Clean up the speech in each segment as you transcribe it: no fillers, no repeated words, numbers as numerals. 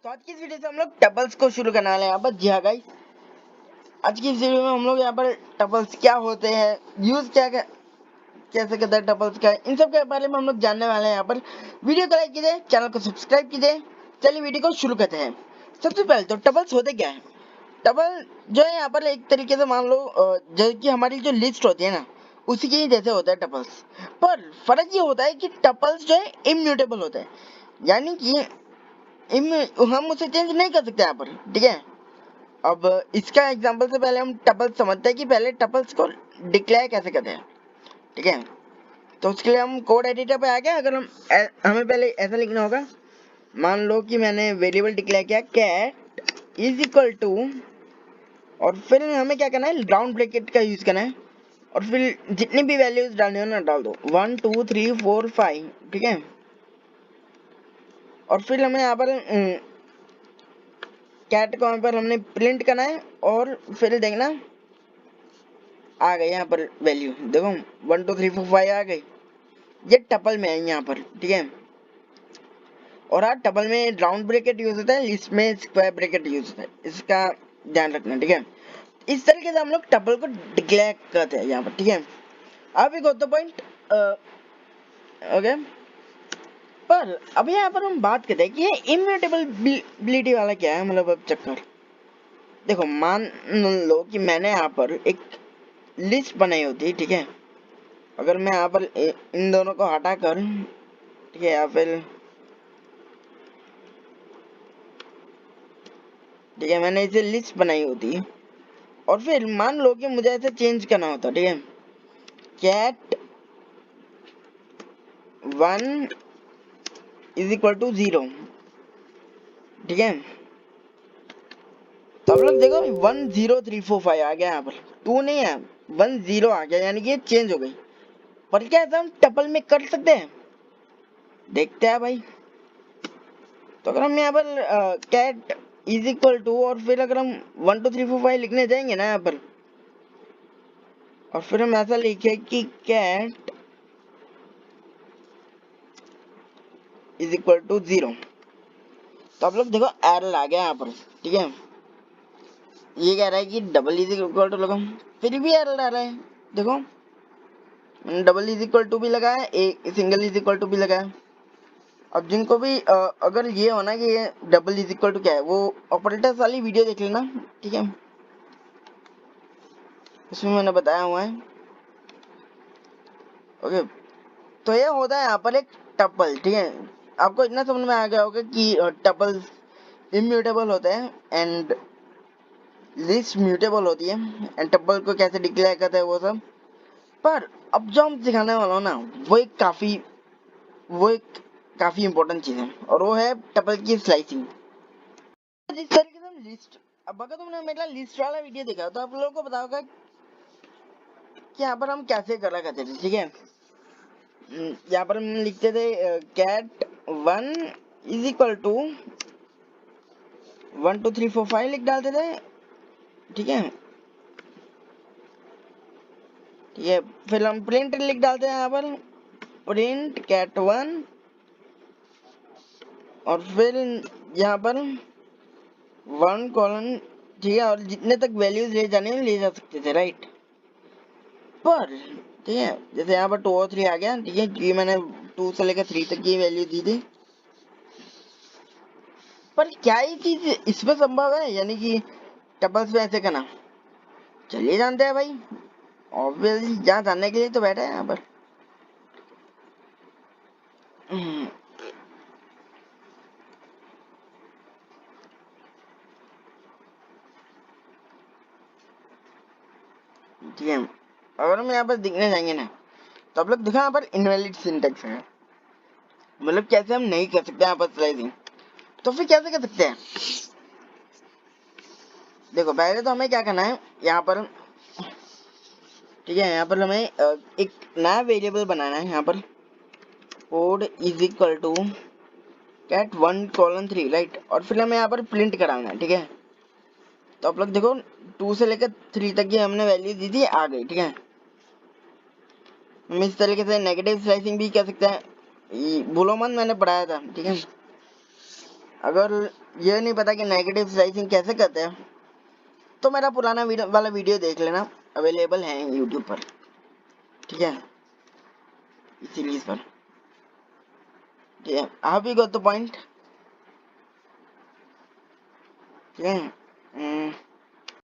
तो आज की इस वीडियो से हम लोग टपल्स को शुरू करने वाले हैं यहाँ पर। जी हाँ गाइस, आज की इस वीडियो में हम लोग यहाँ पर टपल्स क्या होते हैं, यूज क्या कैसे करते हैं टपल्स का, इन सब के बारे में हम लोग जानने वाले हैं यहाँ पर। वीडियो को लाइक कीजिए, चैनल को सब्सक्राइब कीजिए। चलिए वीडियो को शुरू करते हैं। सबसे पहले तो टपल्स होते क्या है। टपल जो है यहाँ पर एक तरीके से मान लो जो कि हमारी जो लिस्ट होती है ना, उसी के ही जैसे होता है टपल्स। पर फर्क ये होता है कि टपल्स जो है इम्यूटेबल होता है, यानी कि हम उसे चेंज नहीं कर सकते यहाँ पर। ठीक है, अब इसका एग्जांपल से पहले हम टपल्स समझते हैं कि पहले टपल्स को डिक्लेयर कैसे करते हैं। ठीक है, तो उसके लिए हम कोड एडिटर पे आ गए। अगर हमें पहले ऐसा लिखना होगा, मान लो कि मैंने वेरिएबल डिक्लेयर किया कैट इज इक्वल टू, और फिर हमें क्या करना है, राउंड ब्रैकेट का यूज करना है, और फिर जितनी भी वैल्यूज डालनी हो ना डाल दो, 1 2 3 4 5। ठीक है, और फिर हमें यहाँ पर कैट को यहाँ पर हमने प्रिंट करना है, और फिर देखना आ गई यहाँ पर वैल्यू, देखो 1 2 3 4 5 आ गई। ये टपल में है यहाँ पर। ठीक है, और हाँ, टपल में राउंड ब्रैकेट यूज होता है, लिस्ट में स्क्वायर ब्रैकेट यूज होता है, इसका ध्यान रखना। ठीक है, इस तरीके से हम लोग टपल को डिक्लेयर करते हैं यहाँ पर। ठीक है, अब we got the point. Okay, पर अब यहाँ पर हम बात करते हैं कि ये इम्यूटेबिलिटी वाला क्या है, मतलब अब चक्कर देखो। मान लो कि मैंने यहाँ पर एक लिस्ट बनाई होती। ठीक है, अगर मैं यहाँ पर इन दोनों को हटा कर, ठीक है, या फिर ठीक है, मैंने इसे लिस्ट बनाई होती, और फिर मान लो कि मुझे ऐसे चेंज करना होता। ठीक है, कैट 1 इज इक्वल टू 0। ठीक है, तो आप लोग देखो 1 0 3 4 5 आ गया, यहाँ पर 2 नहीं है, 1 0 आ गया, यानी कि ये चेंज हो गई। पर क्या ऐसा हम टपल में कर सकते हैं, देखते हैं भाई। तो अगर हम यहाँ पर कैट इज इक्वल टू, और फिर अगर हम 1 2 3 4 5 लिखने जाएंगे ना यहाँ पर, और फिर हम ऐसा लिखे कि कैट इज इक्वल टू 0, तो आप लोग देखो एरर आ गया यहाँ पर। ठीक है, ये कह रहा है कि डबल इज इक्वल टू लगाओ, फिर भी एरर आ रहा है। देखो मैंने डबल इज इक्वल टू भी लगाया, एक सिंगल इज इक्वल टू भी लगाया। अब जिनको भी अगर ये होना कि ये डबल इज इक्वल टू क्या है, वो ऑपरेटर्स वाली वीडियो देख लेना। ठीक है, इसमें मैंने बताया हुआ है। ओके, तो ये होता है यहाँ पर एक टपल। ठीक है, आपको इतना समझ में आ गया होगा कि टपल्स इम्यूटेबल होते हैं एंड लिस्ट म्यूटेबल होती है, एंड टपल को कैसे डिक्लेयर करते हैं वो सब। पर अब जो हम सिखाने वाला हूँ ना, वो एक काफी इंपॉर्टेंट चीज है, और वो है टपल की स्लाइसिंग। जिस तरीके से हम लिस्ट, अब अगर तुमने मेरा लिस्ट वाला वीडियो देखा तो आप लोगों को पता होगा कि यहाँ पर हम कैसे करा करते थे। ठीक है, यहाँ पर हम लिखते थे कैट 1 इज इक्वल टू 1 2 3 4 5 लिख डालते थे। ठीक है, ठीक है, फिर हम प्रिंट लिख डालते हैं यहाँ पर, प्रिंट कैट 1, और फिर यहाँ पर 1 कॉलन। ठीक है, और जितने तक वैल्यूज ले जाने ले जा सकते थे, राइट। पर ठीक है, जैसे यहाँ पर 2 और 3 आ गया। ठीक है, क्योंकि मैंने 2 से लेकर 3 तक की वैल्यू दी थी। पर क्या ये चीज इसमें संभव है, यानी कि टपल्स में ऐसे करना? चलिए जानते हैं भाई, ऑब्वियसली जहाँ जानने के लिए तो बैठे हैं यहाँ पर। ठीक है, अगर हम यहाँ पर दिखने जाएंगे ना, तो आप लोग देखो यहाँ पर इनवैलिड सिंटेक्स है, मतलब कैसे हम नहीं कर सकते यहाँ पर स्लाइसिंग। तो फिर कैसे कर सकते हैं? देखो पहले तो हमें क्या करना है यहाँ पर। ठीक है, यहाँ पर हमें एक नया वेरिएबल बनाना है। यहाँ पर code is equal to cat 1 colon 3, right, और फिर हमें यहाँ पर प्रिंट कराना है। ठीक है, तो आप लोग देखो 2 से लेकर 3 तक की हमने वैल्यू दी थी, आ गई। ठीक है, हम इस तरीके से नेगेटिव स्लाइसिंग भी कर सकते हैं, भूलो मत मैंने पढ़ाया था। ठीक है, अगर ये नहीं पता कि नेगेटिव स्लाइसिंग कैसे करते हैं तो मेरा पुराना वाला वीडियो देख लेना, अवेलेबल है यूट्यूब पर, ठीक है, इस सीरीज पर, ठीक है। How we got the point, ठीक है।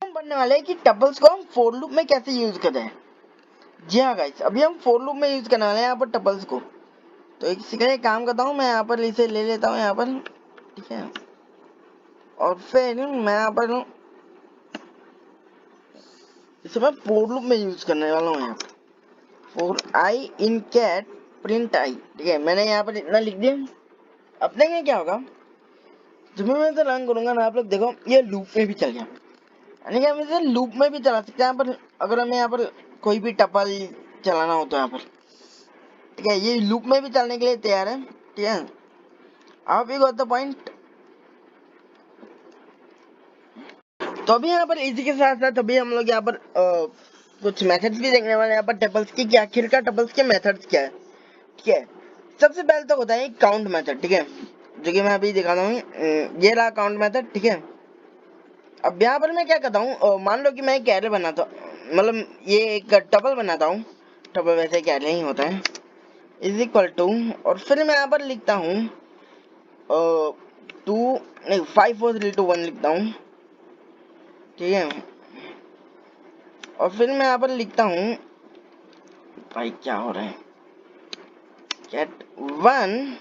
हम पढ़ने वाले हैं कि टपल्स को हम फोर लूप में कैसे यूज कर रहे हैं। जी हाँ गाइस, अभी हम फोर लूप में यूज करने वाले हैं यहाँ पर टपल्स को। तो एक काम करता हूँ, मैं यहाँ पर इसे ले लेता हूँ यहाँ पर, ठीक है, और फिर मैं यहाँ पर इसे मैं फोर लूप में यूज करने वाला हूँ यहाँ पर। For I in cat print I, ठीक है, मैंने यहाँ पर इतना लिख दिया। अब देखेंगे क्या होगा जब मैं इसे रन करूंगा ना, आप लोग देखो ये लूप में भी चल गया, यानी कि हम इसे लूप में भी चला सकते हैं यहाँ पर, अगर हमें यहाँ पर कोई भी टपल चलाना हो तो यहाँ पर, ठीक है, ये लूप में भी चलने के लिए तैयार है, ठीक है। आप भी गॉट द पॉइंट। तो अभी यहाँ पर इसी के साथ साथ अभी हम लोग यहाँ पर कुछ मेथड्स भी देखने वाले हैं यहाँ पर टपल्स की, कि आखिरकार टपल्स के मेथड्स क्या है, ठीक है। सबसे पहले तो होता है काउंट मेथड, ठीक है, जो कि मैं अभी दिखाता हूँ। ये रहा काउंट मेथड, ठीक है। अब यहाँ पर मैं क्या करता हूँ, मान लो कि मैं एक कैरे बनाता हूँ, मतलब ये एक टपल बनाता हूँ, टपल वैसे कैरे ही होता है, इज इक्वल टू, और फिर मैं यहाँ पर लिखता हूँ 5 4 3 2 1 लिखता हूँ, ठीक है। और फिर मैं यहाँ पर लिखता हूँ, भाई क्या हो रहा है, cat 1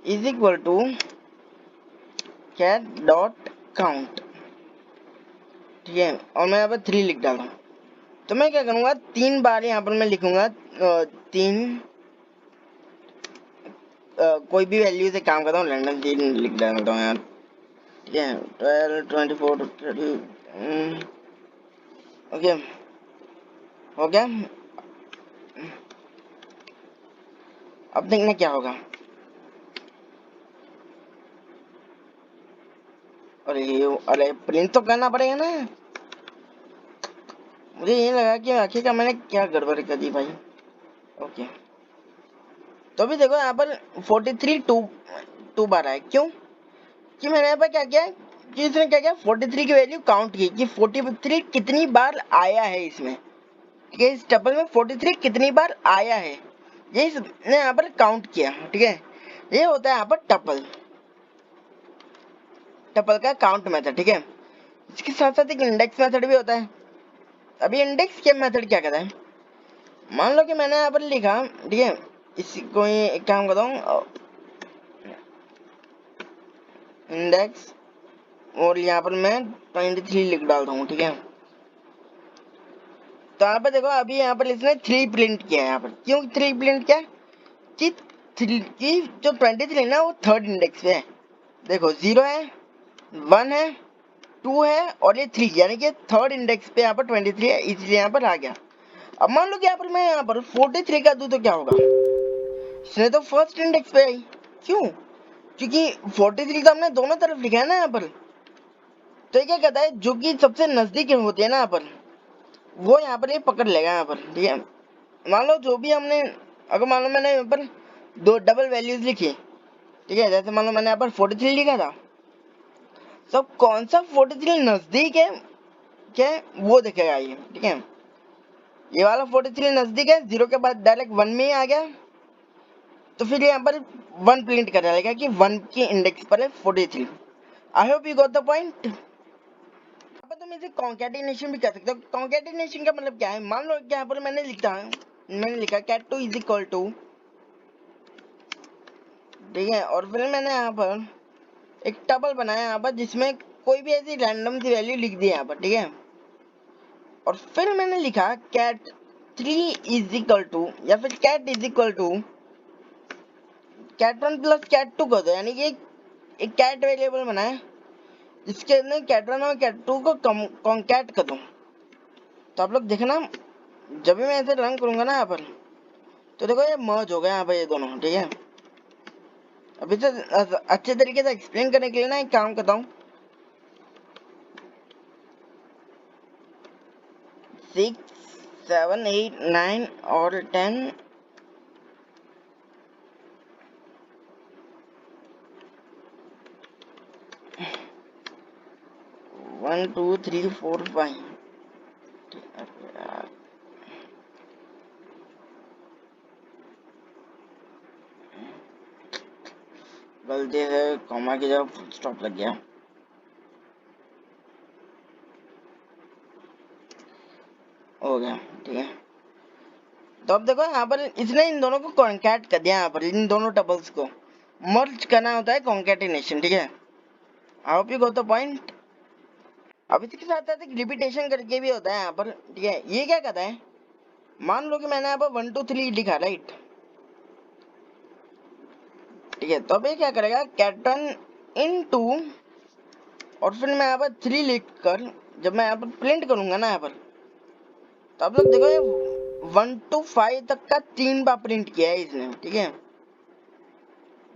is equal to cat dot count, ठीक है, और मैं यहाँ पर 3 लिख डालता हूँ। तो मैं क्या करूँगा, 3 बार यहाँ पर मैं लिखूंगा 3 कोई भी वैल्यू से काम करता हूँ, रैंडम 3 लिख डालता हूँ यार, ठीक है, 12 24 30, ओके, हो गया। अब देखना क्या होगा, अरे प्रिंट तो करना पड़ेगा ना, मुझे ये लगा कि आखिरकार मैंने क्या गड़बड़ कर दी भाई, ओके। तो अभी देखो यहाँ पर 43 टू बार आया, क्यों, कि मैंने यहाँ पर क्या किया कि इसने क्या किया, 43 की वैल्यू काउंट की कि 43 कितनी बार आया है इसमें, ठीक है, इस टपल में 43 कितनी बार आया है, ये इसने यहाँ पर काउंट किया, ठीक है। ये होता है यहाँ पर टपल टपल का काउंट मेथड, ठीक है। इसके साथ साथ एक इंडेक्स मेथड भी होता है। अभी इंडेक्स के मेथड क्या कहता है, मान लो कि मैंने यहाँ पर लिखा, ठीक है, इसी को एक काम करता हूँ, इंडेक्स, और यहाँ पर मैं 23 लिख डालता हूँ, ठीक है। तो यहाँ पर देखो अभी यहाँ पर इसने 3 प्रिंट किया है, यहाँ पर क्यों 3 प्रिंट किया, कि 3 की जो 23 ना वो थर्ड इंडेक्स पे है, देखो 0 है, 1 है, 2 है, और ये 3, यानी कि थर्ड इंडेक्स पे यहाँ पर 23 है, इसलिए यहाँ पर आ गया। अब मान लो कि यहाँ पर मैं यहाँ पर 43 का दूं तो क्या होगा, इसने तो फर्स्ट इंडेक्स पे आई, क्यों, क्योंकि 43 तो हमने दोनों तरफ लिखा है ना यहाँ पर। तो ये क्या कहता है, जो कि सबसे नजदीक होती है ना यहाँ पर, वो यहाँ पर ये पकड़ लेगा यहाँ पर, ठीक है। मान लो जो भी हमने, अगर मान लो मैंने यहाँ पर 2 डबल वैल्यूज लिखी, ठीक है, जैसे मान लो मैंने यहाँ पर 43 लिखा था, तो कौन सा 43 नजदीक है क्या वो देखेगा ये, ठीक है। ये वाला 43 नजदीक है, 0 के बाद डायरेक्ट 1 में ही आ गया, तो फिर यहाँ पर 1 प्रिंट कर डालेगा कि 1 की इंडेक्स पर है 43। I hope you got the point. अब तुम इसे कॉन्कैटिनेशन भी कर सकते हो। कॉन्कैटिनेशन का मतलब क्या है, मान लो कि यहाँ पर मैंने लिखा कैट 2 इज इक्वल टू, ठीक है, और फिर मैंने यहाँ पर एक टेबल बनाया यहाँ पर जिसमें कोई भी ऐसी रैंडम सी वैल्यू लिख दी यहाँ पर, ठीक है। और फिर मैंने लिखा कैट 3 इज इक्वल टू, या फिर cat is equal to cat 1 plus cat 2 कर दो, यानी कि एक कैट वेरिएबल बनाया जिसके अंदर कैट 1 और कैट 2 को कॉन्कैट कर दूं। तो आप लोग देखना, जब भी मैं ऐसे रन करूंगा ना यहाँ पर, तो देखो ये मर्ज हो गया यहाँ पर ये दोनों, ठीक है। अभी से अच्छे तरीके से एक्सप्लेन करने के लिए ना एक काम करता हूँ, 6 7 8 9 और 10, 1 2 3 4 5 गलती है, कॉमा की जगह फुल स्टॉप लग गया। हो गया, ठीक है। तो अब देखो यहाँ पर इसने इन दोनों को कॉन्कैट कर दिया। यहाँ पर इन दोनों टपल्स को मर्ज करना होता है कॉन्कैटिनेशन, ठीक है। I hope you got the point. अब इसके साथ साथ एक रिपीटेशन करके भी होता है यहाँ पर, ठीक है। ये क्या कहता है, मान लो कि मैंने यहाँ पर 1 2 3 लिखा, राइट, ठीक है। तो अब ये क्या करेगा, कैटन इन टू, और फिर मैं यहाँ पर 3 लिख कर जब मैं यहाँ पर प्रिंट करूंगा ना यहाँ पर, तो आप लोग देखो ये 1 to 5 तक का 3 बार प्रिंट किया है इसने, ठीक है।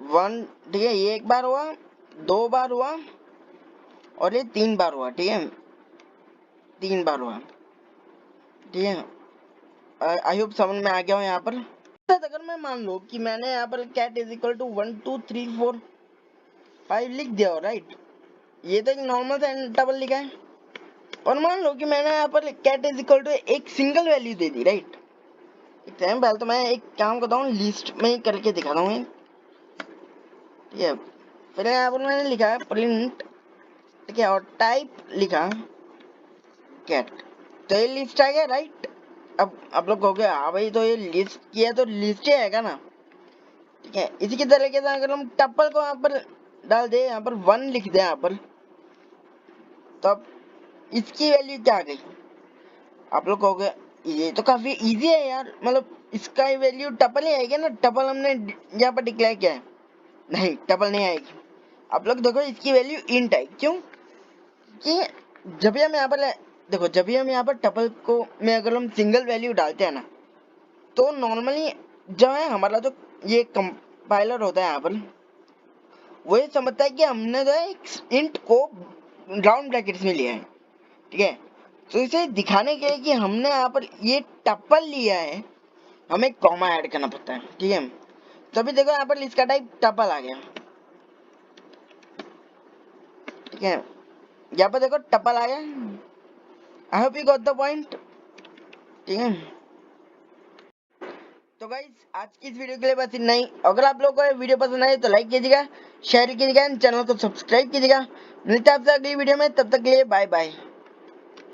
1, ठीक है, ये एक बार हुआ, 2 बार हुआ और ये 3 बार हुआ, ठीक है, 3 बार हुआ, ठीक है। आई होप समझ में आ गया हो यहाँ पर। अगर मैं मान लो कि मैंने यहाँ पर कैट इज इक्वल टू 1 2 3 4 5 लिख दिया हो, राइट, ये तो एक नॉर्मल सा डबल लिखा है। और मान लो कि मैंने यहाँ पर कैट इज इक्वल टू एक सिंगल वैल्यू दे दी, राइट। पहले तो मैं एक काम करता हूँ, लिस्ट में ही करके दिखाता हूँ, ठीक है। फिर यहाँ पर मैंने लिखा है प्रिंट, ठीक है, और टाइप लिखा कैट, तो ये लिस्ट आ गया, राइट। अब आप लोग कहोगे हाँ भाई, तो ये लिस्ट किया तो लिस्ट ही आएगा ना, ठीक है। इसी की तरीके से अगर हम टप्पल को यहाँ पर डाल दे, यहाँ पर 1 लिख दे यहाँ पर, तो अब इसकी वैल्यू क्या आ गई। आप लोग कहोगे ये तो काफी इजी है यार, मतलब इसका वैल्यू टपल ही आएगी ना, टपल हमने यहाँ पर डिक्लेयर किया है। नहीं, टपल नहीं आएगी। आप लोग देखो इसकी वैल्यू इंट है, क्यों कि जब भी हम यहाँ पर देखो, जब भी हम यहाँ पर टपल को में अगर हम सिंगल वैल्यू डालते हैं ना, तो नॉर्मली जो है हमारा जो ये कंपाइलर होता है यहाँ पर, वो ये समझता है कि हमने जो है इंट को राउंड ब्रैकेट्स में लिया है, ठीक है। तो इसे दिखाने के लिए कि हमने यहाँ पर ये टप्पल लिया है, हमें कॉमा ऐड करना पड़ता है, ठीक है। तो अभी देखो यहाँ पर इसका टाइप टप्पल आ गया, ठीक है। यहाँ पर देखो टप्पल आ गया। I hope you got the point, ठीक है। तो गाइस आज की इस वीडियो के लिए बस इतना ही। अगर आप लोगों को ये वीडियो पसंद आए तो लाइक कीजिएगा, शेयर कीजिएगा, चैनल को सब्सक्राइब कीजिएगा। मिलते हैं आपसे अगली वीडियो में, तब तक के लिए बाय बाय।